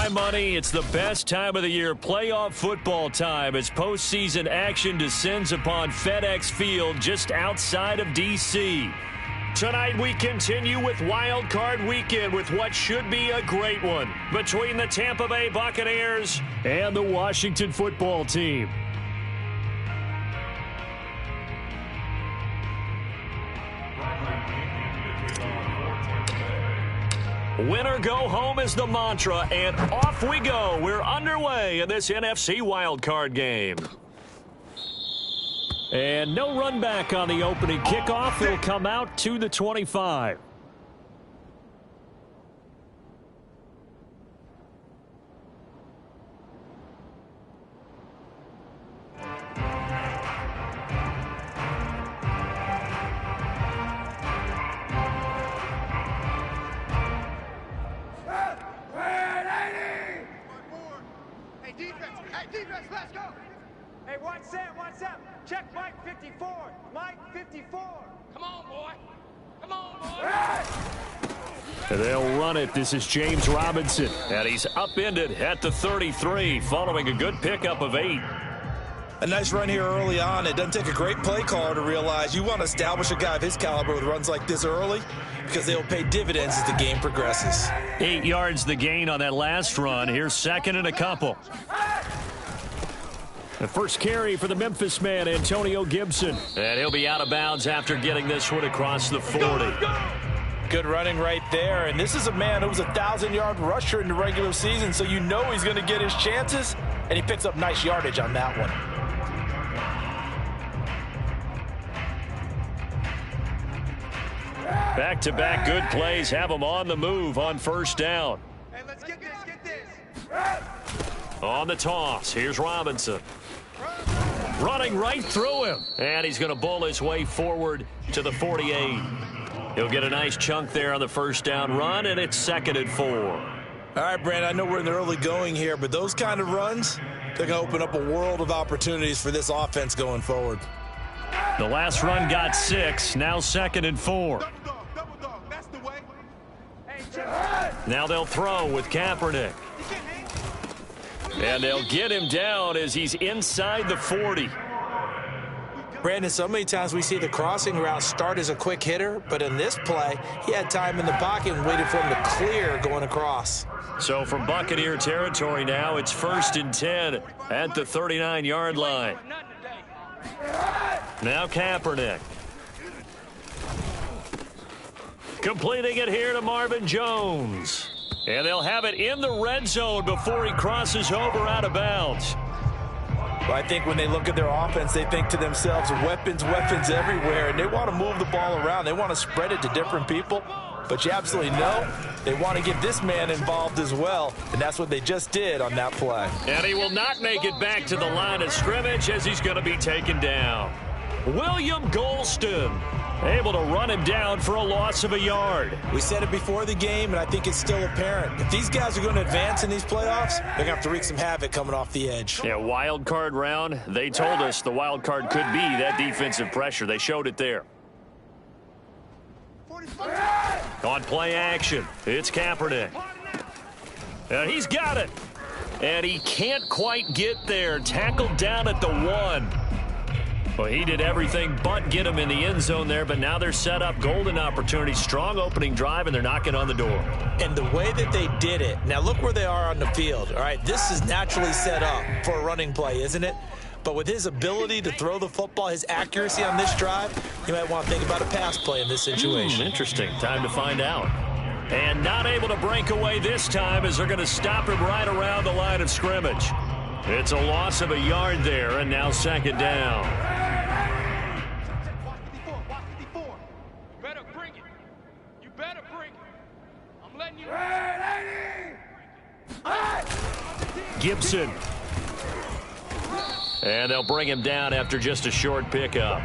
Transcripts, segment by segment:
my money, it's the best time of the year, playoff football time, as postseason action descends upon FedEx Field just outside of D.C. Tonight we continue with Wild Card Weekend with what should be a great one between the Tampa Bay Buccaneers and the Washington Football Team. Win or go home is the mantra, and off we go. We're underway in this NFC wildcard game. And no run back on the opening kickoff. It'll come out to the 25. Defense, let's go. Hey, what's up? Check Mike 54. Mike 54. Come on, boy. Come on, boy. They'll run it. This is James Robinson. And he's upended at the 33 following a good pickup of 8. A nice run here early on. It doesn't take a great play caller to realize you want to establish a guy of his caliber with runs like this early because they'll pay dividends as the game progresses. 8 yards the gain on that last run. Here's second and a couple. The first carry for the Memphis man, Antonio Gibson. And he'll be out of bounds after getting this one across the 40. Good running right there. And this is a man who was a 1,000-yard rusher in the regular season, so you know he's going to get his chances. And he picks up nice yardage on that one. Back-to-back good plays have him on the move on first down. Hey, let's get this. On the toss, here's Robinson. Running right through him. And he's going to bull his way forward to the 48. He'll get a nice chunk there on the first down run, and it's 2nd and 4. All right, Brand, I know we're in the early going here, but those kind of runs, they're going to open up a world of opportunities for this offense going forward. The last run got 6, now 2nd and 4. Double dog, that's the way. Hey, Now they'll throw with Kaepernick. And they'll get him down as he's inside the 40. Brandon, so many times we see the crossing route start as a quick hitter, but in this play, he had time in the pocket and waited for him to clear going across. So from Buccaneer territory now, it's 1st and 10 at the 39-yard line. Now Kaepernick. Completing it here to Marvin Jones. And they'll have it in the red zone before he crosses over out of bounds. Well, I think when they look at their offense, they think to themselves, weapons everywhere, and they want to move the ball around. They want to spread it to different people. But you absolutely know they want to get this man involved as well, and that's what they just did on that play. And he will not make it back to the line of scrimmage as he's going to be taken down. William Golston able to run him down for a loss of a yard. We said it before the game, and I think it's still apparent. If these guys are going to advance in these playoffs, they're going to have to wreak some havoc coming off the edge. Yeah, wild card round. They told us the wild card could be that defensive pressure. They showed it there. On play action, it's Kaepernick. And he's got it. And he can't quite get there. Tackled down at the 1. Well, he did everything but get him in the end zone there, but now they're set up. Golden opportunity, strong opening drive, and they're knocking on the door. And the way that they did it, now look where they are on the field. All right, this is naturally set up for a running play, isn't it? But with his ability to throw the football, his accuracy on this drive, you might want to think about a pass play in this situation. Interesting. Time to find out. And not able to break away this time as they're going to stop him right around the line of scrimmage. It's a loss of a yard there, and now 2nd down. Gibson. And they'll bring him down after just a short pickup.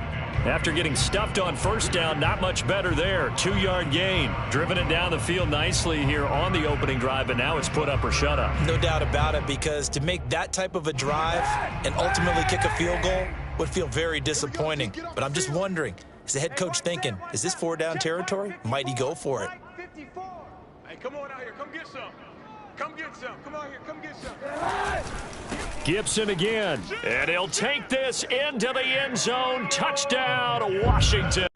After getting stuffed on first down, not much better there. 2-yard gain. Driven it down the field nicely here on the opening drive, but now it's put up or shut up. No doubt about it, because to make that type of a drive and ultimately kick a field goal would feel very disappointing. But I'm just wondering, is the head coach thinking, is this 4-down territory? Might he go for it? Hey, come on out here. Come get some. Come get some. Come on here. Come get some. Gibson again. And he'll take this into the end zone. Touchdown, Washington.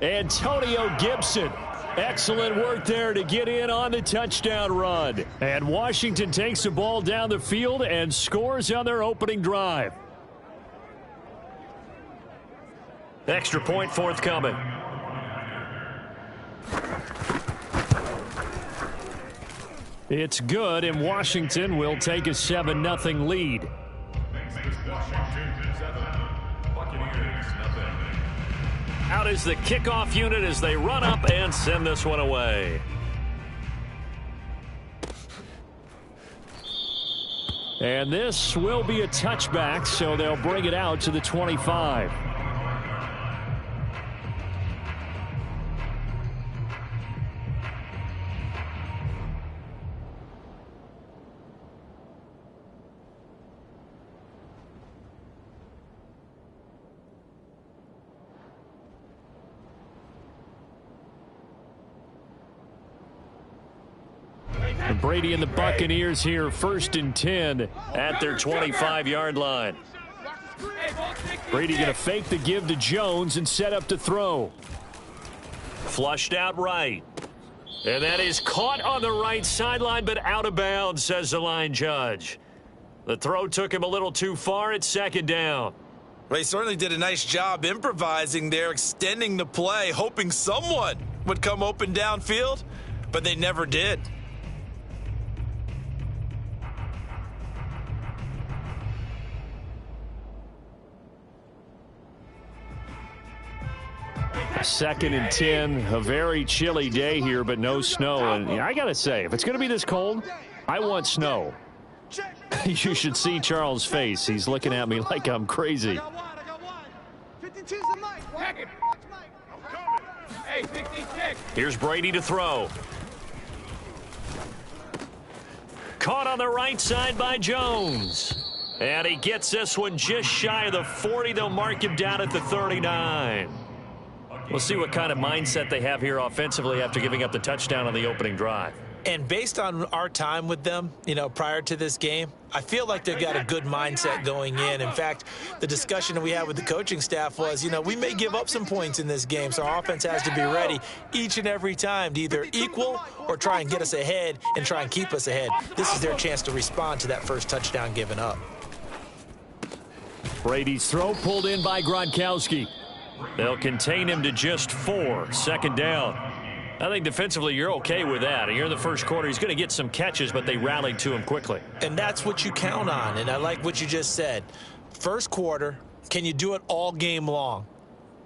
Antonio Gibson. Excellent work there to get in on the touchdown run. And Washington takes the ball down the field and scores on their opening drive. Extra point forthcoming. It's good, and Washington will take a 7-0 lead. Out is the kickoff unit as they run up and send this one away. And this will be a touchback, so they'll bring it out to the 25. And Brady and the Buccaneers here, 1st and 10 at their 25-yard line. Brady going to fake the give to Jones and set up to throw. Flushed out right. And that is caught on the right sideline, but out of bounds, says the line judge. The throw took him a little too far. It's 2nd down. Well, he certainly did a nice job improvising there, extending the play, hoping someone would come open downfield, but they never did. Second and 10, a very chilly day here, but no snow. And I got to say, if it's going to be this cold, I want snow. You should see Charles' face. He's looking at me like I'm crazy. I got one. 52's the mic. Watch Mike. I'm coming. Hey, 56. Here's Brady to throw. Caught on the right side by Jones. And he gets this one just shy of the 40. They'll mark him down at the 39. We'll see what kind of mindset they have here offensively after giving up the touchdown on the opening drive. And based on our time with them, prior to this game, I feel like they've got a good mindset going in. In fact, the discussion that we had with the coaching staff was, we may give up some points in this game, so our offense has to be ready each and every time to either equal or try and get us ahead and try and keep us ahead. This is their chance to respond to that first touchdown given up. Brady's throw pulled in by Gronkowski. They'll contain him to just 4. 2nd down. I think defensively you're okay with that. Here in the first quarter, he's going to get some catches, but they rallied to him quickly. And that's what you count on, and I like what you just said. First quarter, can you do it all game long?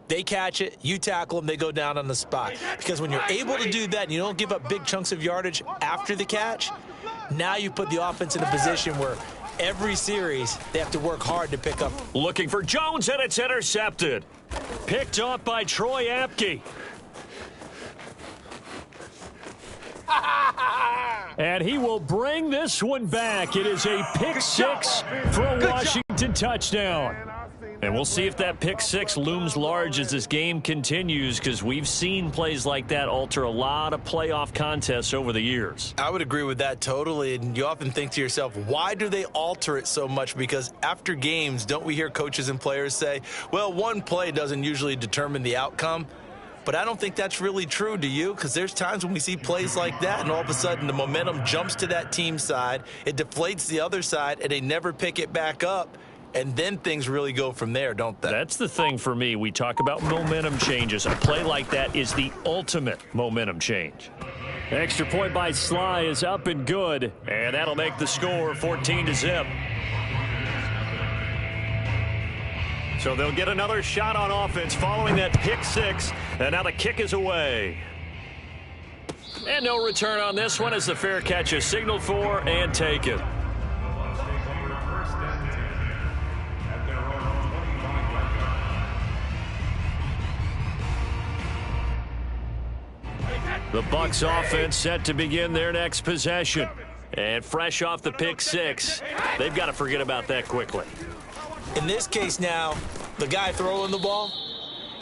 They catch it, you tackle them, they go down on the spot. Because when you're able to do that and you don't give up big chunks of yardage after the catch, now you put the offense in a position where every series they have to work hard to pick up. Looking for Jones, and it's intercepted. Picked off by Troy Apke. And he will bring this one back. It is a pick 6 for a Washington touchdown. And we'll see if that pick 6 looms large as this game continues, because we've seen plays like that alter a lot of playoff contests over the years. I would agree with that totally, and you often think to yourself, why do they alter it so much? Because after games, don't we hear coaches and players say, well, one play doesn't usually determine the outcome? But I don't think that's really true, do you? Because there's times when we see plays like that, and all of a sudden the momentum jumps to that team side, it deflates the other side, and they never pick it back up. And then things really go from there, don't they? That's the thing for me. We talk about momentum changes. A play like that is the ultimate momentum change. Extra point by Sly is up and good, and that'll make the score 14-0. So they'll get another shot on offense following that pick 6, and now the kick is away. And no return on this one as the fair catch is signaled for and taken. The Bucs offense set to begin their next possession. And fresh off the pick 6, they've got to forget about that quickly. In this case now, the guy throwing the ball,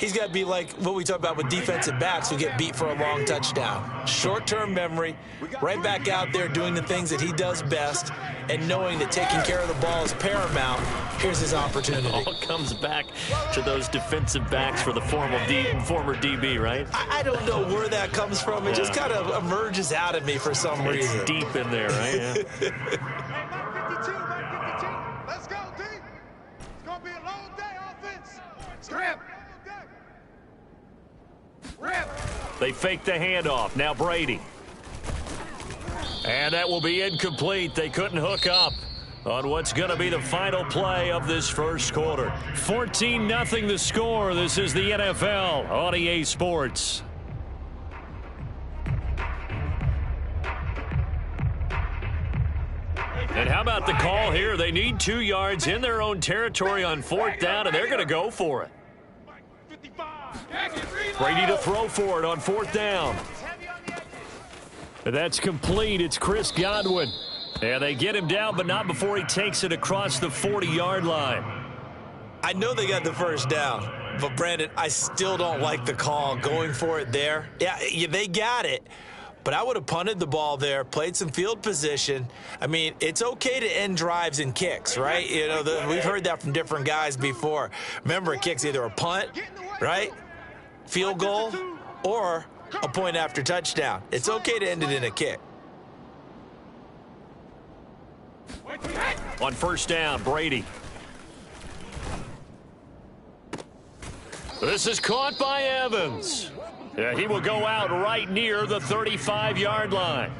he's got to be like what we talk about with defensive backs who get beat for a long touchdown. Short-term memory, right back out there doing the things that he does best, and knowing that taking care of the ball is paramount. Here's his opportunity. It all comes back to those defensive backs for the former DB, right? I don't know where that comes from. It just kind of emerges out of me for some reason. It's deep in there, right? Yeah. Hey, Mike 52, Mike 52. Let's go, D. It's going to be a long day, offense. Scram. Rip. They fake the handoff. Now Brady. And that will be incomplete. They couldn't hook up on what's going to be the final play of this first quarter. 14-0 the score. This is the NFL on EA Sports. And how about the call here? They need 2 yards in their own territory on 4th down, and they're going to go for it. Brady to throw for it on 4th down. And that's complete. It's Chris Godwin. And they get him down, but not before he takes it across the 40-yard line. I know they got the first down, but, Brandon, I still don't like the call going for it there. Yeah, they got it. But I would have punted the ball there, played some field position. I mean, it's okay to end drives and kicks, right? You know, we've heard that from different guys before. Remember, a kick's either a punt, right, field goal, or a point after touchdown. It's okay to end it in a kick. On 1st down, Brady. This is caught by Evans. Yeah, he will go out right near the 35-yard line.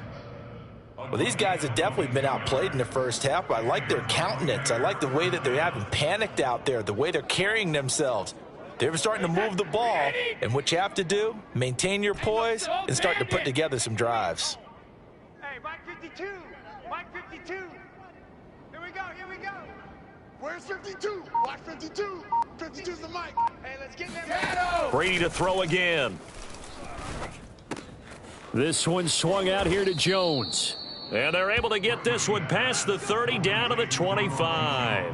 Well, these guys have definitely been outplayed in the first half. I like their countenance. I like the way that they haven't panicked out there, the way they're carrying themselves. They're starting to move the ball, and what you have to do, maintain your poise and start to put together some drives. Hey, Mike 52. Mike 52. Here we go, here we go. Where's 52? Watch 52. 52's the mic. Hey, let's get them. Brady to throw again. This one swung out here to Jones. And they're able to get this one past the 30 down to the 25.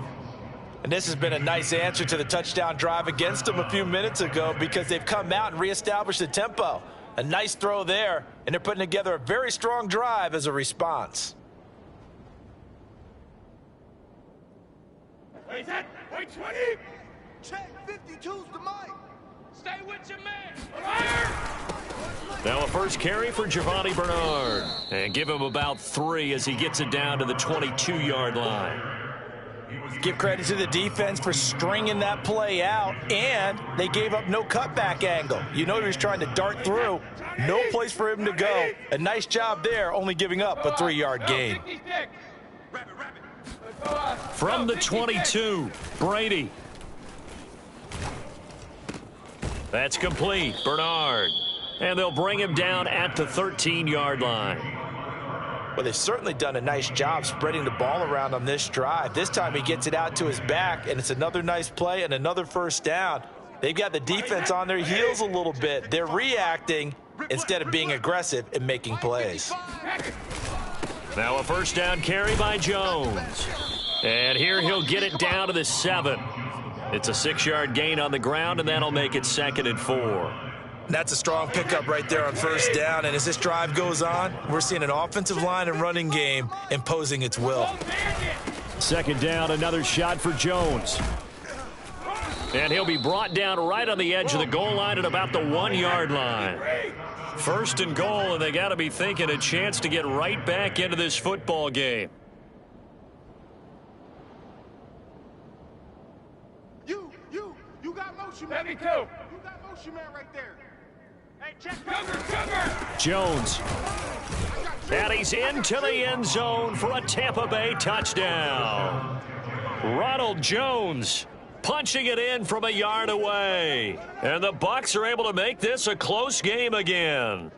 And this has been a nice answer to the touchdown drive against them a few minutes ago because they've come out and reestablished the tempo. A nice throw there, and they're putting together a very strong drive as a response. Wait, 20. Check 52's the mic. Stay with your man. Fire! Now a first carry for Giovanni Bernard. And give him about 3 as he gets it down to the 22-yard line. Give credit to the defense for stringing that play out, and they gave up no cutback angle. You know he was trying to dart through. No place for him to go. A nice job there, only giving up a 3-yard gain. From the 22, Brady. That's complete. Bernard. And they'll bring him down at the 13-yard line. Well, they've certainly done a nice job spreading the ball around on this drive. This time he gets it out to his back, and it's another nice play and another first down. They've got the defense on their heels a little bit. They're reacting instead of being aggressive and making plays. Now a first down carry by Jones. And here he'll get it down to the 7. It's a 6-yard gain on the ground, and that'll make it 2nd and 4. That's a strong pickup right there on first down, and as this drive goes on, we're seeing an offensive line and running game imposing its will. 2nd down, another shot for Jones. And he'll be brought down right on the edge of the goal line at about the 1-yard line. 1st and goal, and they got to be thinking a chance to get right back into this football game. You got motion, man. Me too. You got motion, man, right there. Hey, check. Cover. Jones. And he's into the end zone for a Tampa Bay touchdown. Ronald Jones punching it in from a yard away. And the Bucs are able to make this a close game again.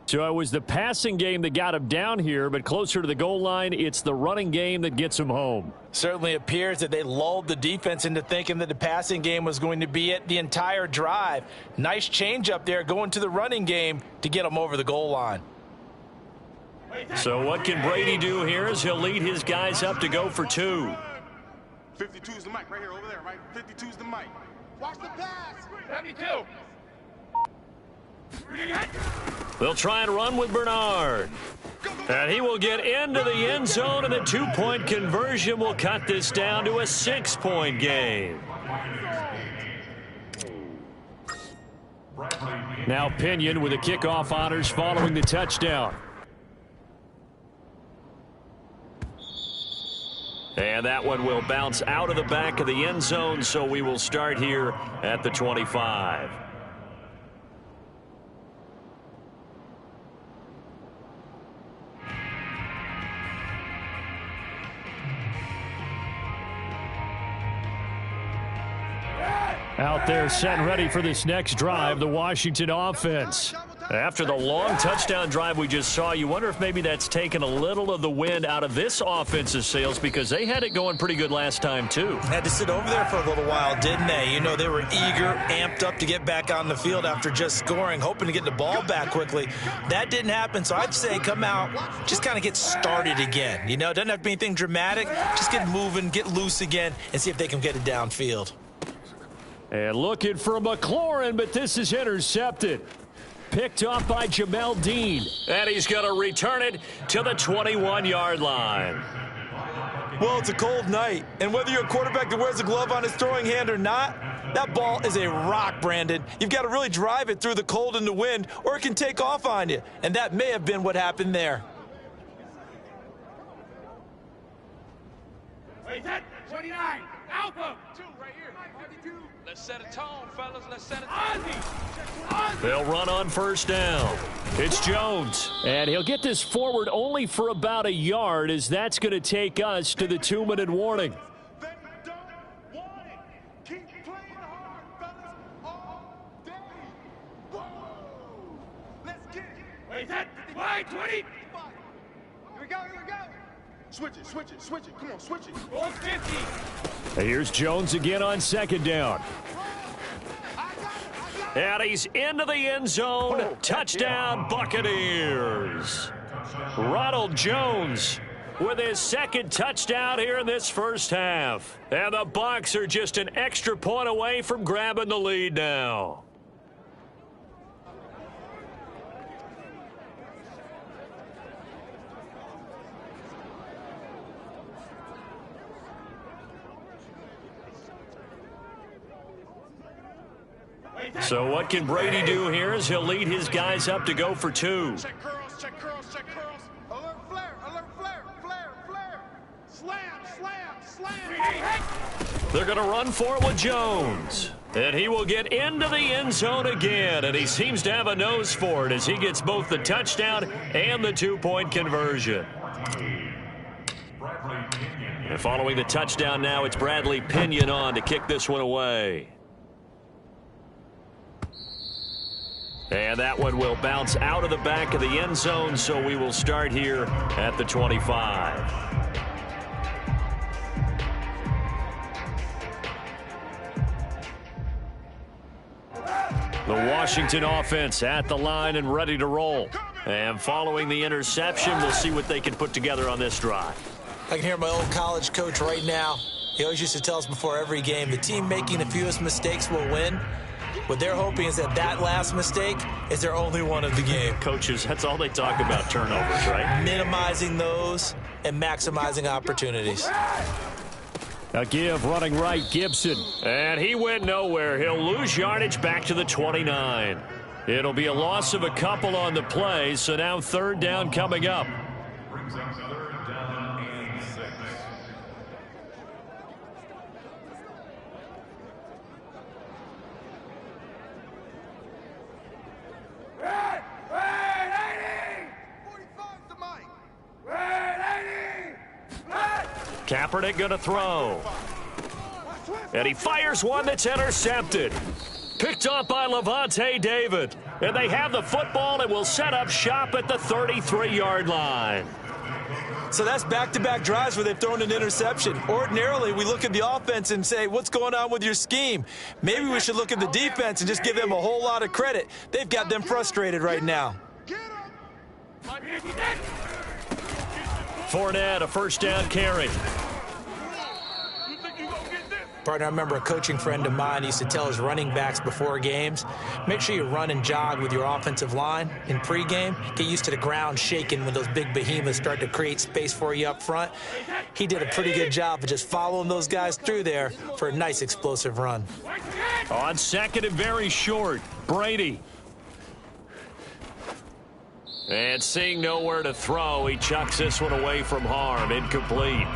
So it was the passing game that got him down here, but closer to the goal line, it's the running game that gets him home. Certainly appears that they lulled the defense into thinking that the passing game was going to be it the entire drive. Nice change up there going to the running game to get them over the goal line. So what can Brady do here as he'll lead his guys up to go for 2. 52's the mic right here over there, right? 52's the mic. Watch the pass. 72. They'll try and run with Bernard. And he will get into the end zone, and the two-point conversion will cut this down to a 6-point game. Now Pinion with the kickoff honors following the touchdown. And that one will bounce out of the back of the end zone, so we will start here at the 25. Out there set and ready for this next drive, the Washington offense. After the long touchdown drive we just saw, you wonder if maybe that's taken a little of the wind out of this offense's sails, because they had it going pretty good last time too. Had to sit over there for a little while, didn't they? You know, they were eager, amped up to get back on the field after just scoring, hoping to get the ball back quickly. That didn't happen, so I'd say come out, just kind of get started again. You know, it doesn't have to be anything dramatic. Just get moving, get loose again, and see if they can get it downfield. And looking for McLaurin, but this is intercepted. Picked off by Jamel Dean. And he's going to return it to the 21-yard line. Well, it's a cold night, and whether you're a quarterback that wears a glove on his throwing hand or not, that ball is a rock, Brandon. You've got to really drive it through the cold and the wind, or it can take off on you. And that may have been what happened there. Wait, that 29. Alpha. 2 right here. 52. Let's set a tone, fellas. Let's set a tone. They'll run on first down. It's Jones. And he'll get this forward only for about a yard, as that's going to take us to the 2-minute warning. They don't want it. Keep playing hard, fellas, all day. Whoa. Let's get it. Wait, that 20. Here we go, here we go. Switch it, switch it, switch it. Come on, switch it. 450. Here's Jones again on second down. And he's into the end zone. Touchdown, Buccaneers. Ronald Jones with his second touchdown here in this first half. And the Bucs are just an extra point away from grabbing the lead now. So what can Brady do here as he'll lead his guys up to go for 2? Check curls, check curls, check curls. Alert flare, flare, flare. Slam. They're going to run for it with Jones. And he will get into the end zone again, and he seems to have a nose for it as he gets both the touchdown and the 2-point conversion. And following the touchdown now, it's Bradley Pinion on to kick this one away. And that one will bounce out of the back of the end zone, so we will start here at the 25. The Washington offense at the line and ready to roll. And following the interception, we'll see what they can put together on this drive. I can hear my old college coach right now. He always used to tell us before every game, the team making the fewest mistakes will win. What they're hoping is that that last mistake is their only one of the game. Coaches, that's all they talk about, turnovers, right? Minimizing those and maximizing opportunities. A give running right, Gibson. And he went nowhere. He'll lose yardage back to the 29. It'll be a loss of a couple on the play, so now third down coming up. Kaepernick going to throw. And he fires one that's intercepted. Picked up by Levante David. And they have the football and will set up shop at the 33-yard line. So that's back-to-back drives where they've thrown an interception. Ordinarily, we look at the offense and say, what's going on with your scheme? Maybe we should look at the defense and just give them a whole lot of credit. They've got them frustrated right now. Fournette, a first down carry. Partner, I remember a coaching friend of mine used to tell his running backs before games, make sure you run and jog with your offensive line in pregame. Get used to the ground shaking when those big behemoths start to create space for you up front. He did a pretty good job of just following those guys through there for a nice explosive run. On second and very short, Brady. And seeing nowhere to throw, he chucks this one away from harm. Incomplete.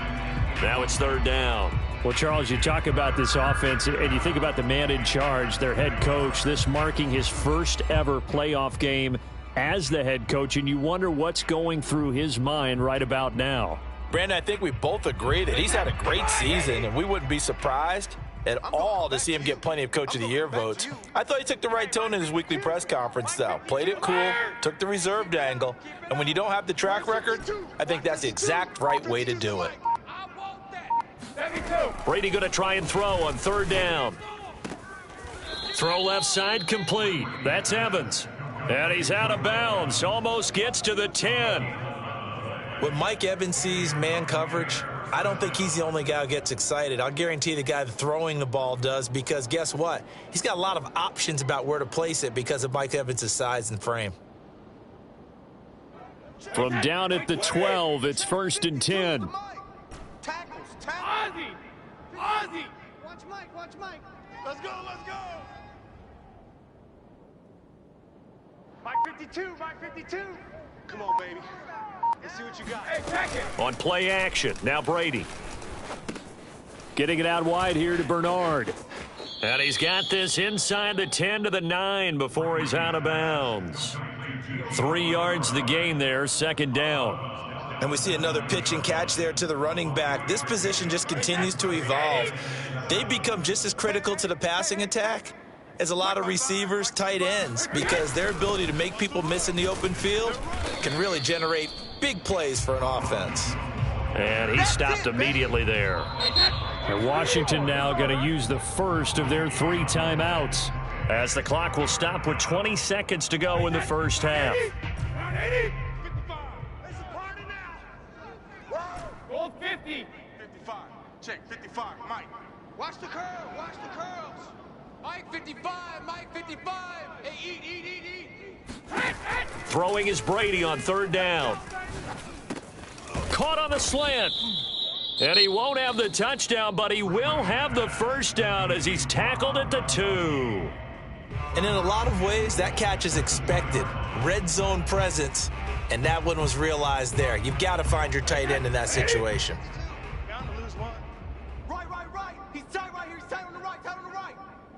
Now it's third down. Well, Charles, you talk about this offense, and you think about the man in charge, their head coach, this marking his first ever playoff game as the head coach, and you wonder what's going through his mind right about now. Brandon, I think we both agree that he's had a great season, and we wouldn't be surprised at all to see him get plenty of Coach of the Year votes. I thought he took the right tone in his weekly press conference, though. Played it cool, took the reserved angle, and when you don't have the track record, I think that's the exact right way to do it. Brady going to try and throw on third down. Throw left side complete. That's Evans. And he's out of bounds. Almost gets to the 10. When Mike Evans sees man coverage, I don't think he's the only guy who gets excited. I'll guarantee the guy throwing the ball does, because guess what? He's got a lot of options about where to place it because of Mike Evans' size and frame. From down at the 12, it's first and 10. Ozzy! Watch Mike, watch Mike. Let's go, let's go. Mike 52, Mike 52. Come on, baby. Let's see what you got. Hey, pack it. On play action, now Brady. Getting it out wide here to Bernard. And he's got this inside the 10 to the 9 before he's out of bounds. 3 yards the gain there, second down. And we see another pitch and catch there to the running back. This position just continues to evolve. They become just as critical to the passing attack as a lot of receivers, tight ends, because their ability to make people miss in the open field can really generate big plays for an offense. And he stopped immediately there. And Washington now going to use the first of their 3 timeouts, as the clock will stop with 20 seconds to go in the first half. 50. 55. Check, 55. Mike. Watch the curl. Watch the curls. Mike 55. Mike 55. Hey, eat. Throwing is Brady on third down. Caught on the slant. And he won't have the touchdown, but he will have the first down as he's tackled at the 2. And in a lot of ways, that catch is expected. Red zone presence. And that one was realized there. You've got to find your tight end in that situation. Bound to lose one. Right. He's tight right here. He's tight on the right. Tight on the right.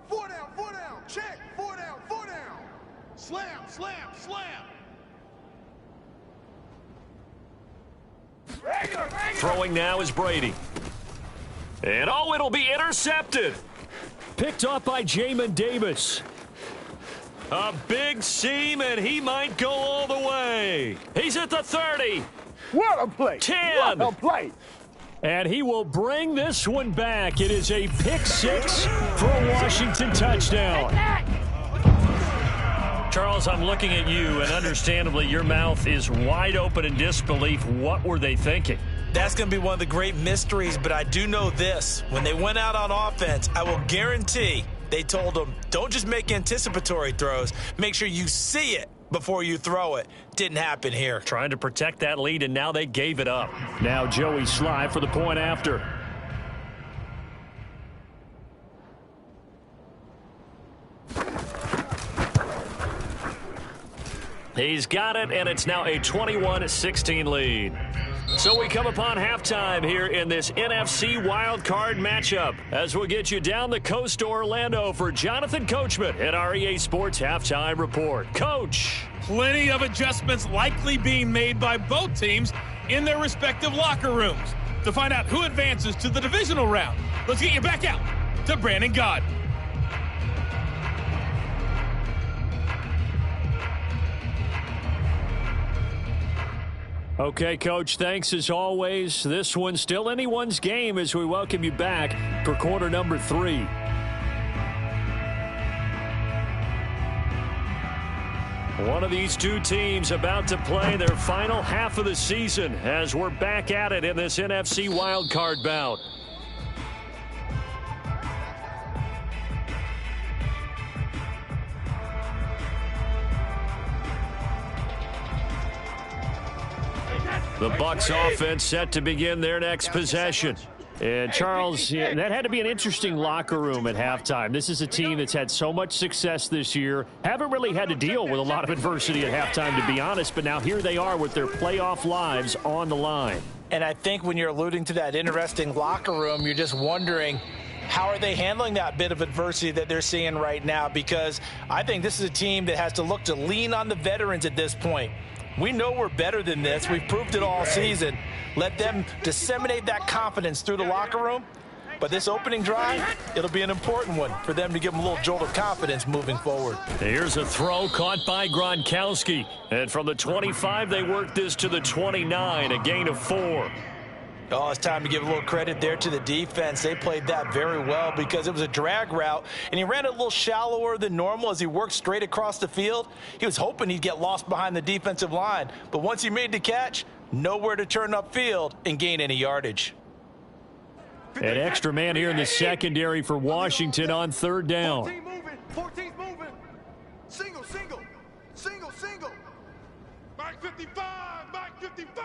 4 down. Check. 4 down. Slam. Regular. Throwing now is Brady. And it'll be intercepted. picked off by Jamin Davis. A big seam, and he might go all the way. He's at the 30. What a play. 10. What a play. And he will bring this one back. It is a pick six for a Washington touchdown. Charles, I'm looking at you, and understandably, your mouth is wide open in disbelief. What were they thinking? That's going to be one of the great mysteries, but I do know this. When they went out on offense, I will guarantee they told them, don't just make anticipatory throws. Make sure you see it before you throw it. Didn't happen here. Trying to protect that lead, and now they gave it up. Now Joey Sly for the point after. He's got it, and it's now a 21-16 lead. So we come upon halftime here in this NFC wildcard matchup as we'll get you down the coast to Orlando for Jonathan Coachman at our EA Sports Halftime Report. Coach. Plenty of adjustments likely being made by both teams in their respective locker rooms. To find out who advances to the divisional round, let's get you back out to Brandon Gaudin. Okay, Coach, thanks as always. This one's still anyone's game as we welcome you back for quarter number 3. One of these two teams about to play their final half of the season as we're back at it in this NFC wildcard bout. The Bucs offense set to begin their next possession. And Charles, that had to be an interesting locker room at halftime. This is a team that's had so much success this year. Haven't really had to deal with a lot of adversity at halftime, to be honest. But now here they are with their playoff lives on the line. And I think when you're alluding to that interesting locker room, you're just wondering, how are they handling that bit of adversity that they're seeing right now? Because I think this is a team that has to look to lean on the veterans at this point. We know we're better than this. We've proved it all season. Let them disseminate that confidence through the locker room. But this opening drive, it'll be an important one for them to give them a little jolt of confidence moving forward. Here's a throw caught by Gronkowski. And from the 25, they work this to the 29, a gain of 4. Oh, it's time to give a little credit there to the defense. They played that very well because it was a drag route, and he ran it a little shallower than normal as he worked straight across the field. He was hoping he'd get lost behind the defensive line, but once he made the catch, nowhere to turn upfield and gain any yardage. An extra man here in the secondary for Washington on third down. 14 moving, 14's moving. Single, single, single, single. Mike 55, Mike 55.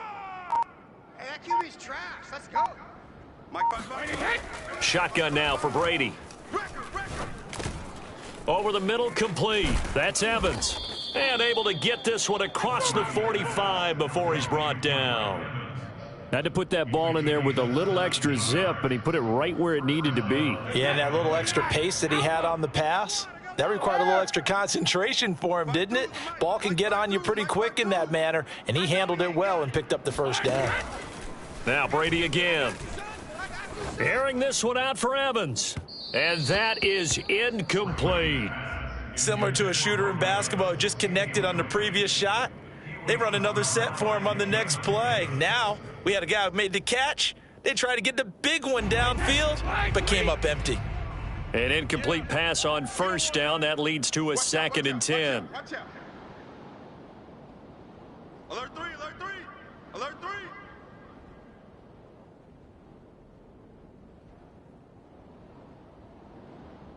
Hey, that QB's trash. Let's go. Mike 55. Shotgun now for Brady. Over the middle, complete. That's Evans. And able to get this one across the 45 before he's brought down. Had to put that ball in there with a little extra zip, and he put it right where it needed to be. Yeah, and that little extra pace that he had on the pass, that required a little extra concentration for him, didn't it? Ball can get on you pretty quick in that manner, and he handled it well and picked up the first down. Now Brady again. Airing this one out for Evans. And that is incomplete. Similar to a shooter in basketball who just connected on the previous shot. They run another set for him on the next play. Now we had a guy who made the catch. They tried to get the big one downfield, but came up empty. An incomplete pass on first down. That leads to a 2nd and 10. Watch out. Alert 3, alert 3, alert 3.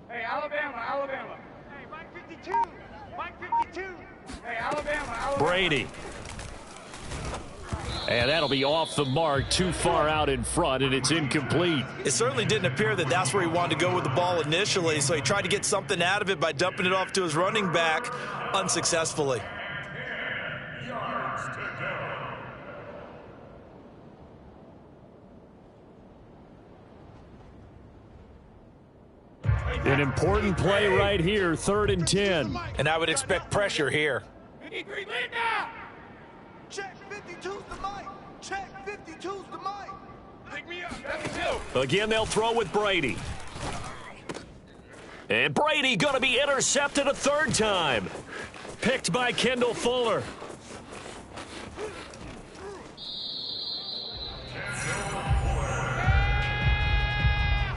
Hey, Alabama, Alabama. Hey, Mike 52, Mike 52. Hey, Alabama. Brady. And that'll be off the mark, too far out in front, and it's incomplete. It certainly didn't appear that that's where he wanted to go with the ball initially, so he tried to get something out of it by dumping it off to his running back unsuccessfully. An important play right here, 3rd and 10. And I would expect pressure here. Check 52's the mic. Check 52's the mic. Pick me up. Again, they'll throw with Brady. And Brady going to be intercepted a 3rd time. Picked by Kendall Fuller.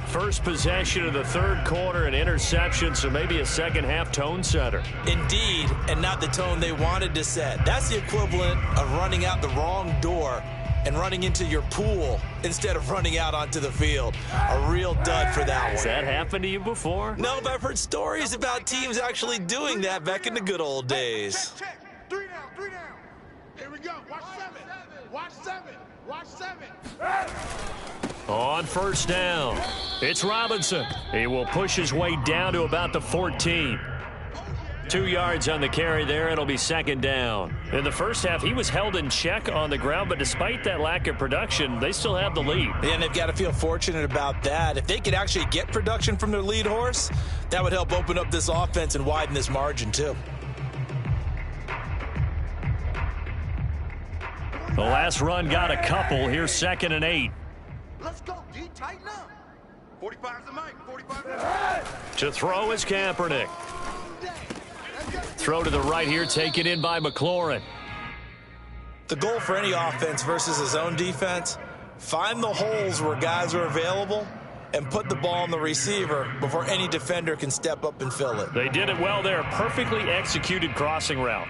First possession of the 3rd quarter, an interception, so maybe a second-half tone setter. Indeed, and not the tone they wanted to set. That's the equivalent of running out the wrong door and running into your pool instead of running out onto the field. A real dud for that one. Has that happened to you before? No, but I've heard stories about teams actually doing that back in the good old days. Check. 3 down, 3 down. Here we go. Watch 7. Watch 7. Watch 7. On first down, it's Robinson. He will push his way down to about the 14. 2 yards on the carry there. It'll be 2nd down. In the first half, he was held in check on the ground, but despite that lack of production, they still have the lead. And they've got to feel fortunate about that. If they could actually get production from their lead horse, that would help open up this offense and widen this margin too. The last run got a couple. Here's 2nd and 8. Let's go, D. Tighten up. 45's the mic. 45's the mic. To throw is Kaepernick. Throw to the right here, taken in by McLaurin. The goal for any offense versus his own defense, find the holes where guys are available and put the ball on the receiver before any defender can step up and fill it. They did it well there. Perfectly executed crossing route.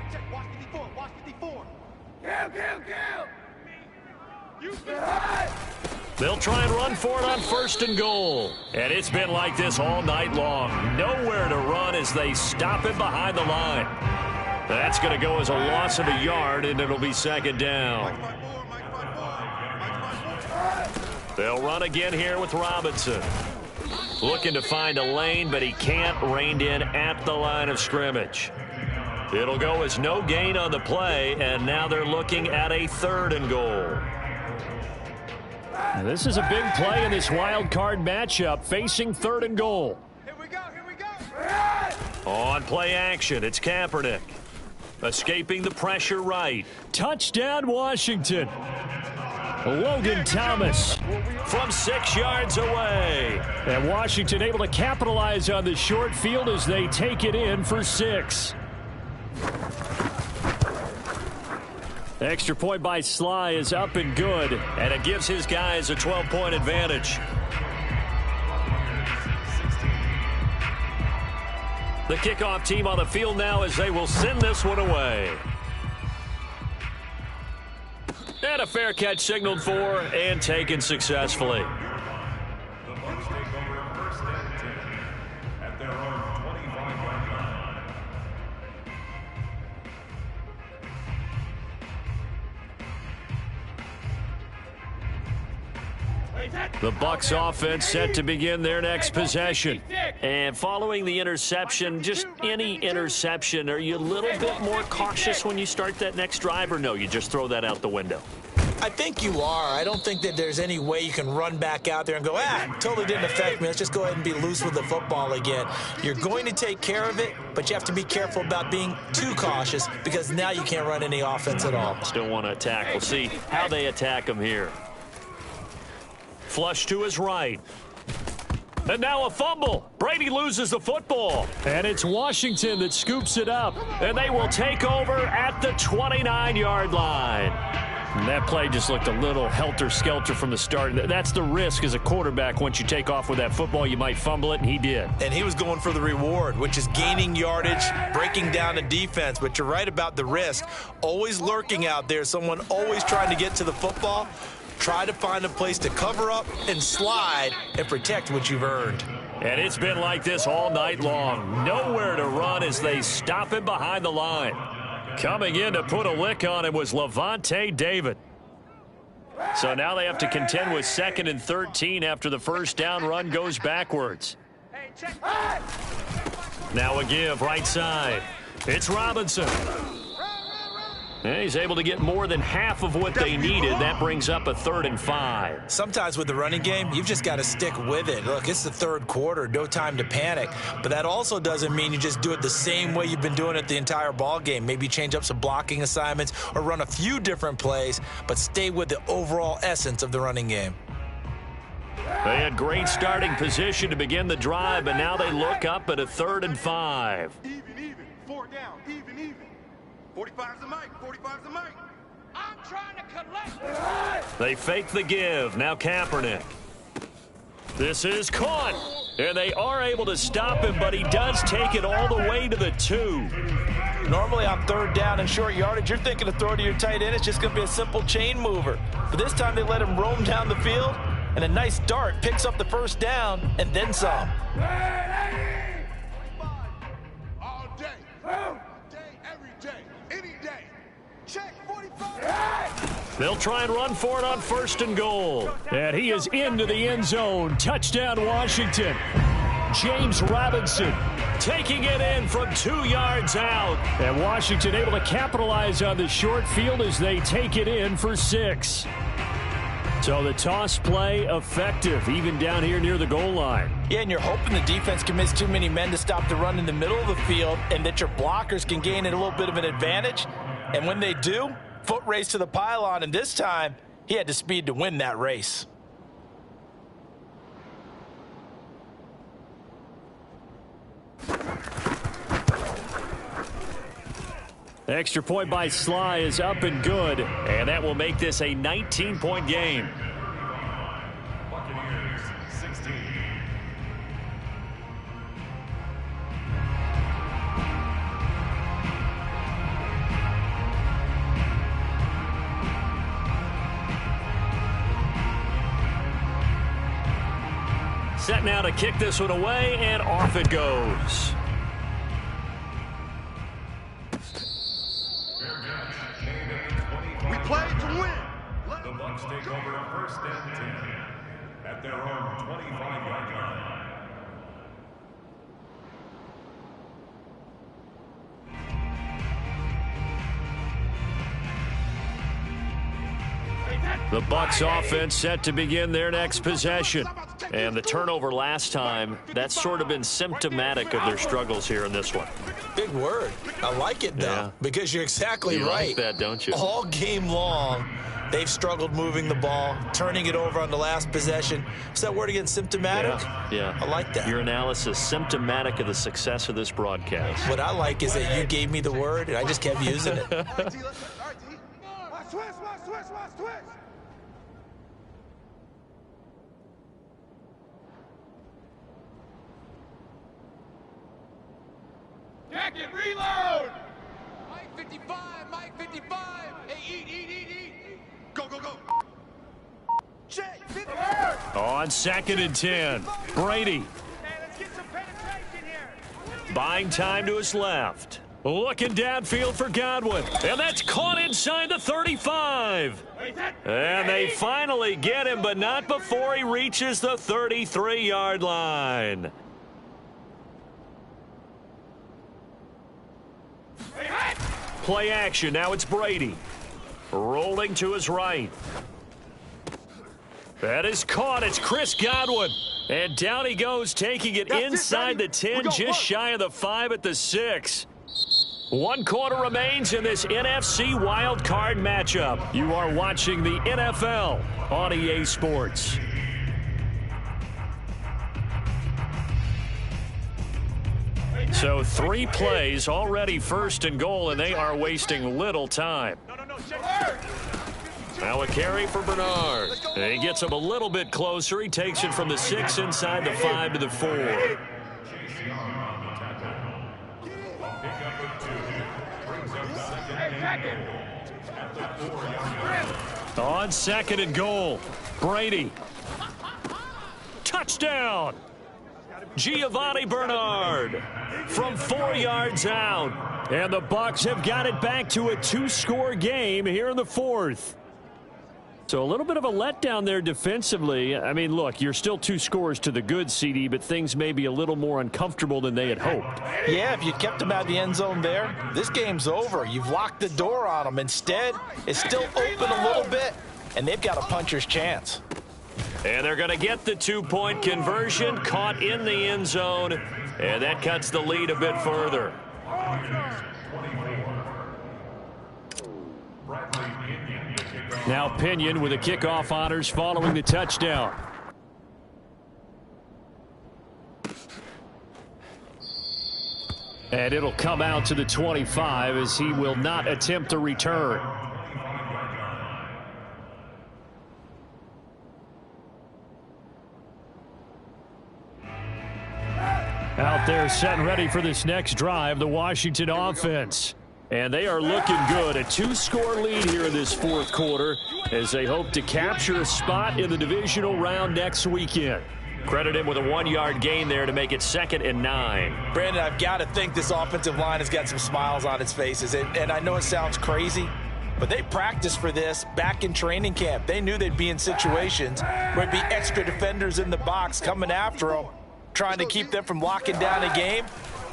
Check. Watch 54. Watch 54. Kill. They'll try and run for it on 1st and goal. And it's been like this all night long. Nowhere to run as they stop it behind the line. That's going to go as a loss of a yard, and it'll be 2nd down. They'll run again here with Robinson. Looking to find a lane, but he can't. Reined in at the line of scrimmage. It'll go as no gain on the play, and now they're looking at a 3rd and goal. This is a big play in this wild card matchup, facing 3rd and goal. Here we go, here we go. On play action, it's Kaepernick. Escaping the pressure right. Touchdown, Washington. Logan Thomas from 6 yards away. And Washington able to capitalize on the short field as they take it in for 6. Extra point by Sly is up and good. And it gives his guys a 12-point advantage. The kickoff team on the field now as they will send this one away. And a fair catch signaled for and taken successfully. The Bucs take over 1st and 10 at their own 25-yard line. The Bucs offense set to begin their next possession. And following the interception, just any interception, are you a little bit more cautious when you start that next drive, or no, you just throw that out the window? I think you are. I don't think that there's any way you can run back out there and go, totally didn't affect me. Let's just go ahead and be loose with the football again. You're going to take care of it, but you have to be careful about being too cautious because now you can't run any offense at all. Still want to attack. We'll see how they attack him here. Flush to his right. And now a fumble. Brady loses the football. And it's Washington that scoops it up. And they will take over at the 29-yard line. And that play just looked a little helter-skelter from the start. That's the risk as a quarterback. Once you take off with that football, you might fumble it, and he did. And he was going for the reward, which is gaining yardage, breaking down the defense. But you're right about the risk. Always lurking out there, someone always trying to get to the football. Try to find a place to cover up and slide and protect what you've earned. And it's been like this all night long. Nowhere to run as they stop him behind the line. Coming in to put a lick on him was Levante David. So now they have to contend with 2nd and 13 after the first down run goes backwards. Now a give right side. It's Robinson. And he's able to get more than half of what they needed. That brings up a 3rd and 5. Sometimes with the running game, you've just got to stick with it. Look, it's the 3rd quarter, no time to panic. But that also doesn't mean you just do it the same way you've been doing it the entire ball game. Maybe change up some blocking assignments or run a few different plays, but stay with the overall essence of the running game. They had great starting position to begin the drive, but now they look up at a 3rd and 5. Even. 4 down. Even. 45's the mic. 45's the mic. I'm trying to collect. They fake the give. Now Kaepernick. This is caught. And they are able to stop him, but he does take it all the way to the 2. Normally on 3rd down and short yardage, you're thinking to throw to your tight end. It's just going to be a simple chain mover. But this time they let him roam down the field, and a nice dart picks up the first down and then some. All day. Every day. Any day. Check 45. They'll try and run for it on 1st and goal. And he is into the end zone. Touchdown, Washington. James Robinson taking it in from 2 yards out. And Washington able to capitalize on the short field as they take it in for 6. So the toss play effective, even down here near the goal line. Yeah, and you're hoping the defense can miss too many men to stop the run in the middle of the field and that your blockers can gain a little bit of an advantage. And when they do, foot race to the pylon, and this time he had the speed to win that race. Extra point by Sly is up and good. And that will make this a 19-point game. Buccaneers 16. Set now to kick this one away, and off it goes. We play to win. The Bucs take over first and 10 at their own 25-yard line. The Bucs offense set to begin their next possession. And the turnover last time, that's sort of been symptomatic of their struggles here in this one. Big word. I like it, though, because you're exactly right. You like that, don't you? All game long, they've struggled moving the ball, turning it over on the last possession. Is that word again, symptomatic? Yeah. I like that. Your analysis, symptomatic of the success of this broadcast. What I like is that you gave me the word, and I just kept using it. All right, D, let's go. All right, D. Watch twist. Jacket, reload! Mike 55. Hey, eat. Go. Jay, 50. On 2nd and 10, Brady. Hey, let's get some penetration here. Buying time to his left. Looking downfield for Godwin. And that's caught inside the 35. And they finally get him, but not before he reaches the 33-yard line. Play action. Now it's Brady. Rolling to his right. That is caught. It's Chris Godwin. And down he goes, taking it inside the 10, just shy of the 5 at the 6. 1 quarter remains in this NFC Wild Card matchup. You are watching the NFL on EA Sports. So 3 plays, already 1st and goal, and they are wasting little time. Now a carry for Bernard. And he gets him a little bit closer. He takes it from the 6 inside the 5 to the 4. On 2nd and goal, Brady. Touchdown! Giovanni Bernard from 4 yards out. And the Bucs have got it back to a 2-score game here in the 4th. So a little bit of a letdown there defensively. I mean, look, you're still 2 scores to the good, CD, but things may be a little more uncomfortable than they had hoped. Yeah, if you kept them out of the end zone there, this game's over. You've locked the door on them. Instead, it's still open a little bit, and they've got a puncher's chance. And they're going to get the 2-point conversion, caught in the end zone, and that cuts the lead a bit further. Now Pinion with the kickoff honors following the touchdown. And it'll come out to the 25 as he will not attempt to return. Out there set and ready for this next drive, the Washington offense. And they are looking good. A 2-score lead here in this 4th quarter as they hope to capture a spot in the divisional round next weekend. Credit him with a 1-yard gain there to make it 2nd and 9. Brandon, I've got to think this offensive line has got some smiles on its faces. And I know it sounds crazy, but they practiced for this back in training camp. They knew they'd be in situations where there'd be extra defenders in the box coming after them, trying to keep them from locking down a game.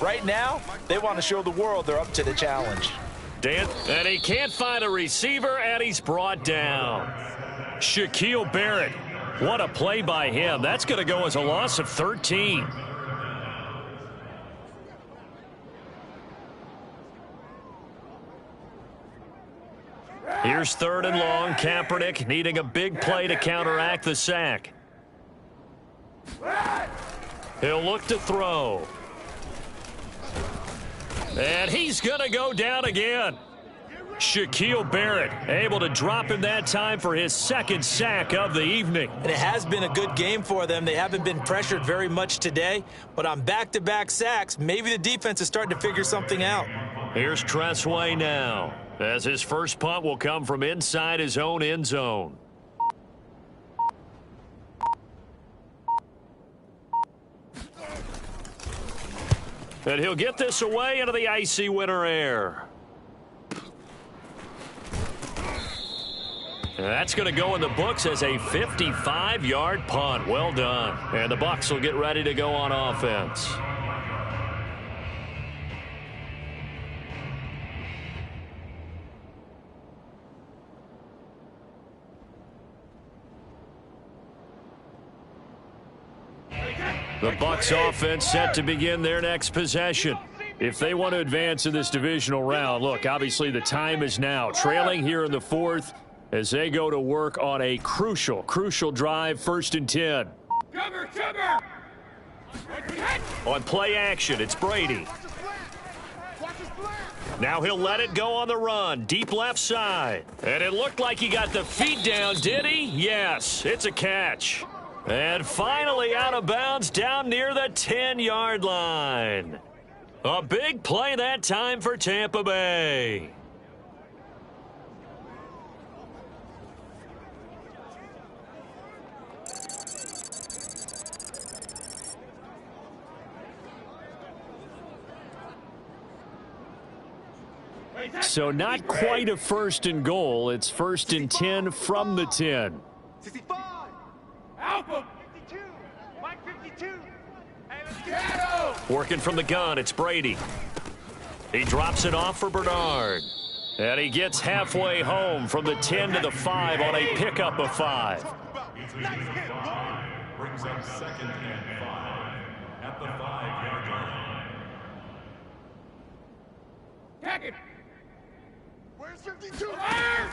Right now, they want to show the world they're up to the challenge. Dan, and he can't find a receiver, and he's brought down. Shaquille Barrett. What a play by him. That's going to go as a loss of 13. Here's 3rd and long. Kaepernick needing a big play to counteract the sack. He'll look to throw. And he's going to go down again. Shaquille Barrett able to drop him that time for his 2nd sack of the evening. And it has been a good game for them. They haven't been pressured very much today, but on back-to-back sacks, maybe the defense is starting to figure something out. Here's Tressway now, as his first punt will come from inside his own end zone. And he'll get this away into the icy winter air. And that's going to go in the books as a 55-yard punt. Well done. And the Bucs will get ready to go on offense. The Bucs offense set to begin their next possession. If they want to advance in this divisional round, look, obviously the time is now. Trailing here in the fourth as they go to work on a crucial drive, 1st and 10. On play action, it's Brady. Now he'll let it go on the run, deep left side. And it looked like he got the feet down, did he? Yes, it's a catch. And finally out of bounds down near the 10-yard line. A big play that time for Tampa Bay. So not quite a 1st and goal. It's 1st and 10 from the 10. 65. Alpha. 52. Mike 52. Hey, let's Shadow. Working from the gun, it's Brady. He drops it off for Bernard. And he gets halfway home from the 10 to the 5 on a pickup of 5. Nice hit, brings up 2nd and 5 at the 5-yard line. Tag it. Where's 52?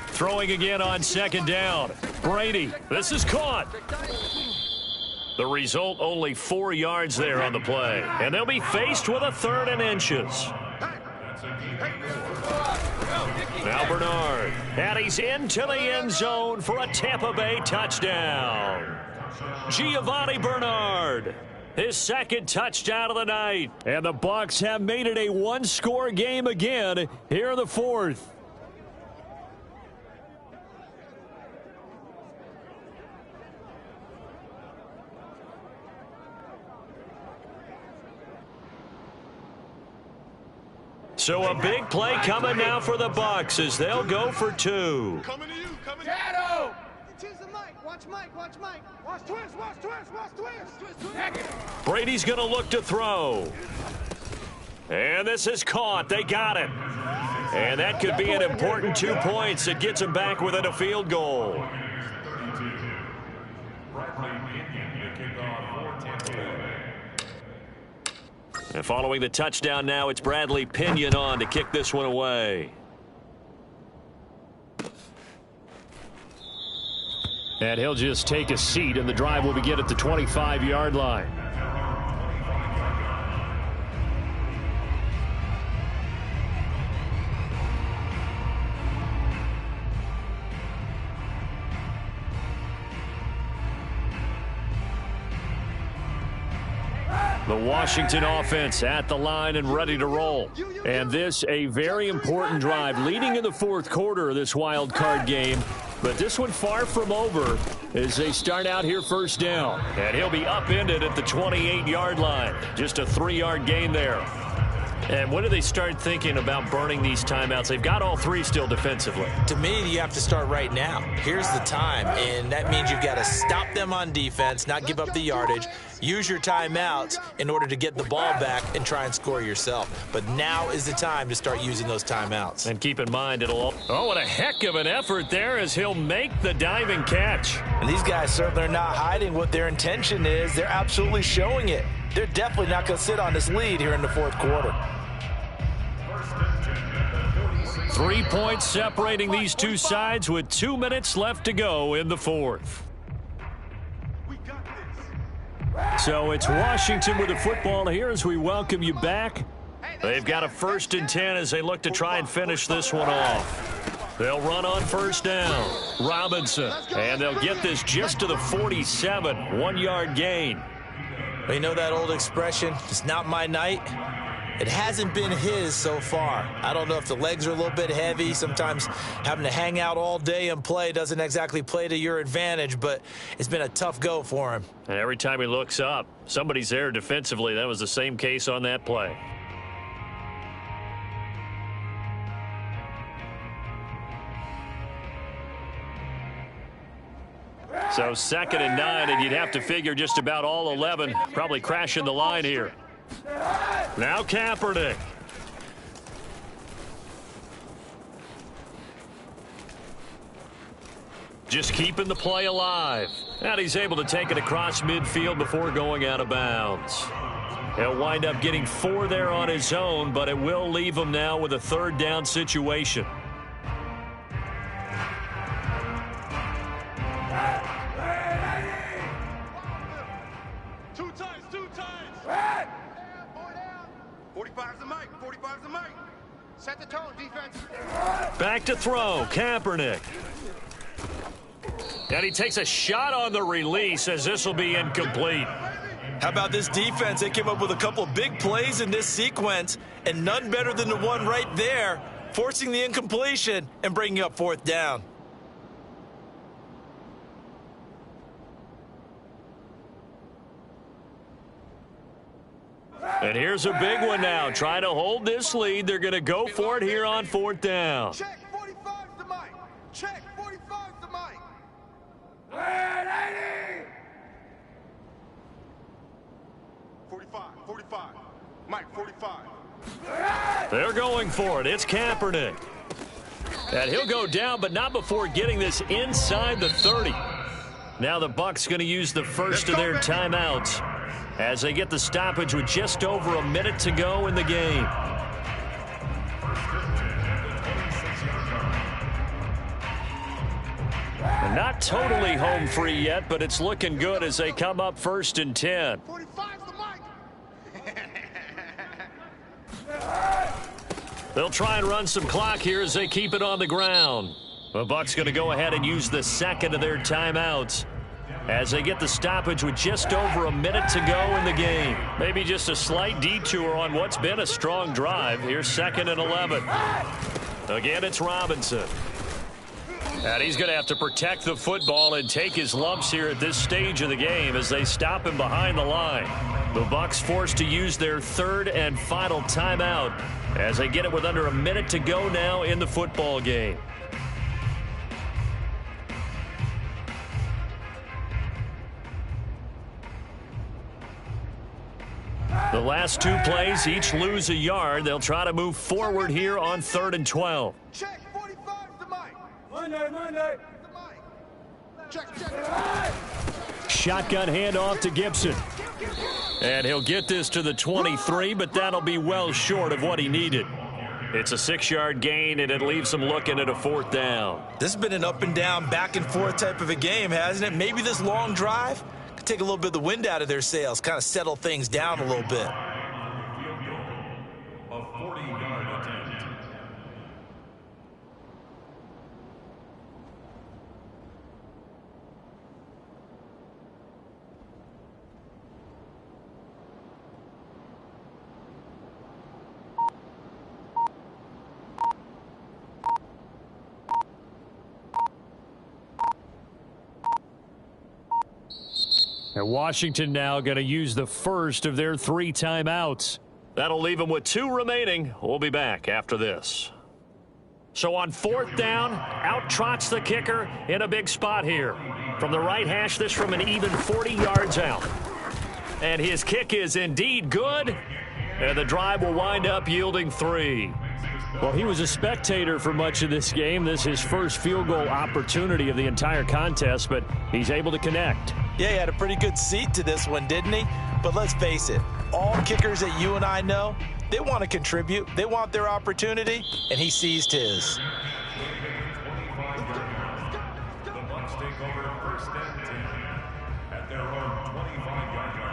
Throwing again on 2nd down. Brady, this is caught. The result, only 4 yards there on the play. And they'll be faced with a 3rd and inches. Now Bernard. And he's into the end zone for a Tampa Bay touchdown. Giovanni Bernard. His 2nd touchdown of the night. And the Bucs have made it a 1-score game again here in the 4th. So a big play coming now for the Bucs as they'll go for 2. Coming to you, coming to Shadow. Choose the Mike. Watch Mike. Watch Mike. Watch twist. Watch twist. Watch twist. Tag it. Brady's going to look to throw. And this is caught. They got it. And that could be an important 2 points. It gets him back within a field goal. And following the touchdown now, it's Bradley Pinion on to kick this one away. And he'll just take a seat, and the drive will begin at the 25-yard line. The Washington offense at the line and ready to roll. And this a very important drive leading in the 4th quarter of this wild card game. But this one far from over as they start out here 1st down. And he'll be upended at the 28-yard line. Just a 3-yard gain there. And when do they start thinking about burning these timeouts? They've got all 3 still defensively. To me, you have to start right now. Here's the time, and that means you've got to stop them on defense, not give up the yardage, use your timeouts in order to get the ball back and try and score yourself. But now is the time to start using those timeouts. And keep in mind, oh, what a heck of an effort there as he'll make the diving catch. And these guys certainly are not hiding what their intention is. They're absolutely showing it. They're definitely not going to sit on this lead here in the 4th quarter. 3 points separating these two sides with 2 minutes left to go in the 4th. So it's Washington with the football here as we welcome you back. They've got a 1st and 10 as they look to try and finish this one off. They'll run on 1st down. Robinson. And they'll get this just to the 47. 1-yard gain. You know that old expression, it's not my night? It hasn't been his so far. I don't know if the legs are a little bit heavy. Sometimes having to hang out all day and play doesn't exactly play to your advantage, but it's been a tough go for him. And every time he looks up, somebody's there defensively. That was the same case on that play. So 2nd and 9, and you'd have to figure just about all 11 probably crashing the line here. Now Kaepernick. Just keeping the play alive. And he's able to take it across midfield before going out of bounds. He'll wind up getting 4 there on his own, but it will leave him now with a 3rd down situation. Two times. 45's the mic. 45's the mic. Set the tone, defense. Back to throw. Kaepernick. And he takes a shot on the release as this will be incomplete. How about this defense? They came up with a couple big plays in this sequence, and none better than the one right there, forcing the incompletion and bringing up 4th down. And here's a big one now. Trying to hold this lead. They're going to go for it here on 4th down. Check 45's the mic. Check 45's the mic. 45. Mike, 45. They're going for it. It's Kaepernick. And he'll go down, but not before getting this inside the 30. Now the Bucs going to use the first of their timeouts as they get the stoppage with just over a minute to go in the game. And not totally home free yet, but it's looking good as they come up 1st and 10. 45's the mic. They'll try and run some clock here as they keep it on the ground. The Bucs going to go ahead and use the 2nd of their timeouts as they get the stoppage with just over a minute to go in the game. Maybe just a slight detour on what's been a strong drive. Here's 2nd and 11. Again, it's Robinson. And he's going to have to protect the football and take his lumps here at this stage of the game as they stop him behind the line. The Bucs forced to use their 3rd and final timeout as they get it with under a minute to go now in the football game. The last 2 plays each lose a yard. They'll try to move forward here on 3rd and 12. Check 45's the mic. Monday. Check. Shotgun handoff to Gibson. And he'll get this to the 23, but that'll be well short of what he needed. It's a 6-yard gain, and it leaves him looking at a 4th down. This has been an up and down, back and forth type of a game, hasn't it? Maybe this long drive could take a little bit of the wind out of their sails, kind of settle things down a little bit. A 40-yard attempt. And Washington now going to use the first of their 3 timeouts. That'll leave him with 2 remaining. We'll be back after this. So on 4th down, out trots the kicker in a big spot here. From the right hash, this from an even 40 yards out. And his kick is indeed good. And the drive will wind up yielding 3. Well, he was a spectator for much of this game. This is his first field goal opportunity of the entire contest, but he's able to connect. Yeah, he had a pretty good seat to this one, didn't he? But let's face it, all kickers that you and I know, they want to contribute. They want their opportunity, and he seized his. The Bucs take over 1st and 10 at their own 25-yard line.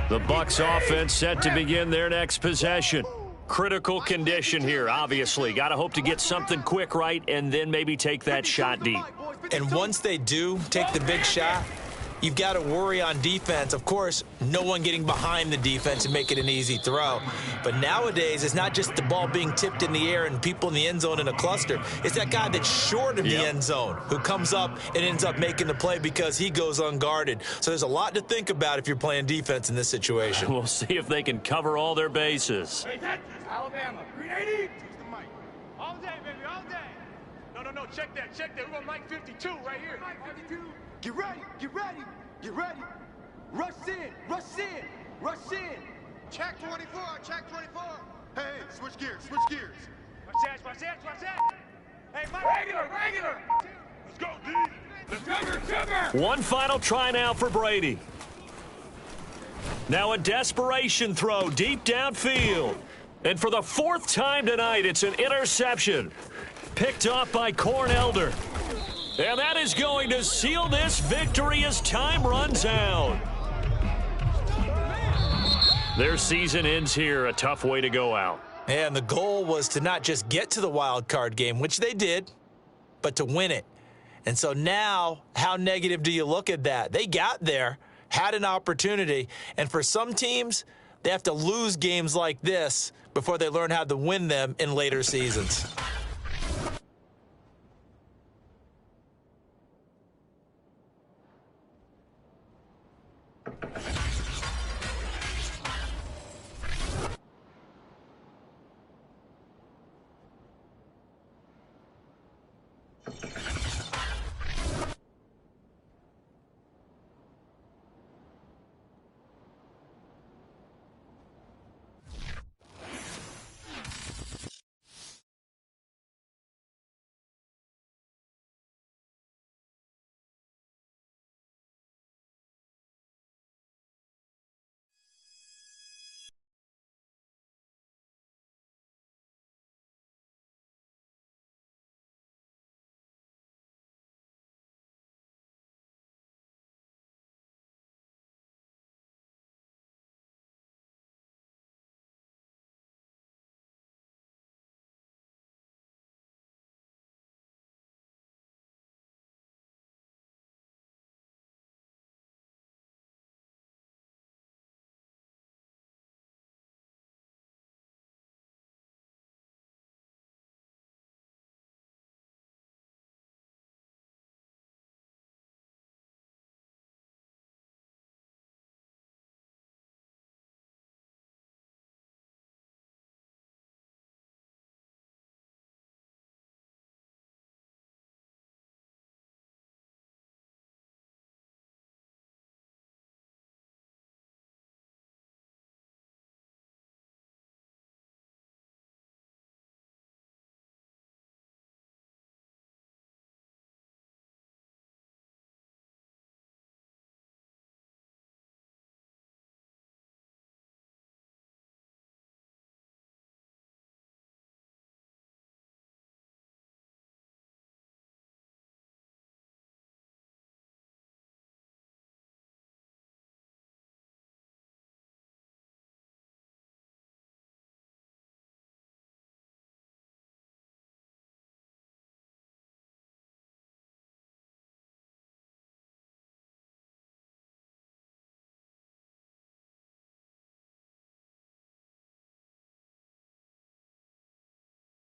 The Bucs offense set to begin their next possession. Critical condition here, obviously. Got to hope to get something quick right and then maybe take that shot deep. And once they do take the big shot, you've got to worry on defense. Of course, no one getting behind the defense and make it an easy throw. But nowadays, it's not just the ball being tipped in the air and people in the end zone in a cluster. It's that guy that's short of the end zone who comes up and ends up making the play because he goes unguarded. So there's a lot to think about if you're playing defense in this situation. We'll see if they can cover all their bases. Alabama, 380. All day, baby, all day. No, check that. We're going Mike 52 right here. Mike 52. Get ready, get ready, get ready. Rush in, rush in, rush in. Check 24, check 24. Hey, switch gears, switch gears. Watch that. Hey, Mike. Regular. Let's go, D. Let's go. One final try now for Brady. Now a desperation throw deep downfield. And for the fourth time tonight, it's an interception. Picked off by Corn Elder. And that is going to seal this victory as time runs out. Their season ends here. A tough way to go out. And the goal was to not just get to the wild card game, which they did, but to win it. And so now, how negative do you look at that? They got there, had an opportunity, and for some teams, they have to lose games like this before they learn how to win them in later seasons.